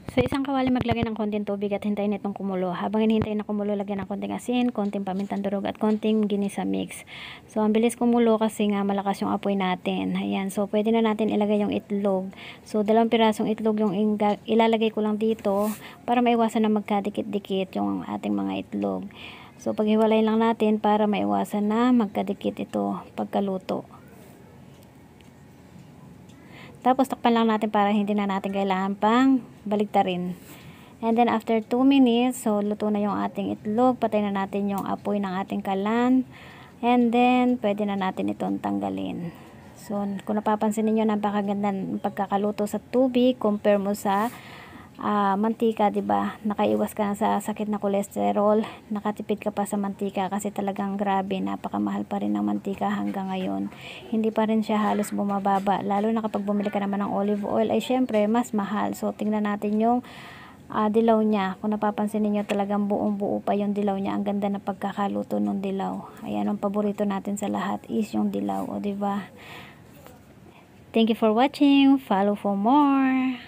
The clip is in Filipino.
Sa isang kawali maglagay ng konting tubig at hintayin itong kumulo. Habang hinihintay na kumulo, lagyan ng konting asin, konting pamintang durog at konting ginisa mix. So ang bilis kumulo kasi nga malakas yung apoy natin. Ayan, so pwede na natin ilagay yung itlog. So 2 pirasong itlog yung ilalagay ko lang dito para maiwasan na magkadikit-dikit yung ating mga itlog. So paghiwalay lang natin para maiwasan na magkadikit ito pagkaluto. Tapos takpan lang natin para hindi na natin kailangan pang baligtarin. And then after 2 minutes, so luto na yung ating itlog. Patay na natin yung apoy ng ating kalan. And then pwede na natin itong tanggalin. So kung napapansin niyo, napakaganda ng pagkakaluto sa tubig compare mo sa mantika, 'di ba? Nakaiwas ka na sa sakit na kolesterol, nakatipid ka pa sa mantika kasi talagang grabe, napakamahal pa rin ng mantika hanggang ngayon. Hindi pa rin siya halos bumababa, lalo na kapag bumili ka naman ng olive oil ay syempre mas mahal. So tingnan natin yung dilaw niya. Kung napapansin niyo, talagang buong-buo pa yung dilaw niya. Ang ganda na pagkakaluto ng dilaw. Ayan, ang paborito natin sa lahat is yung dilaw, o 'di ba? Thank you for watching. Follow for more.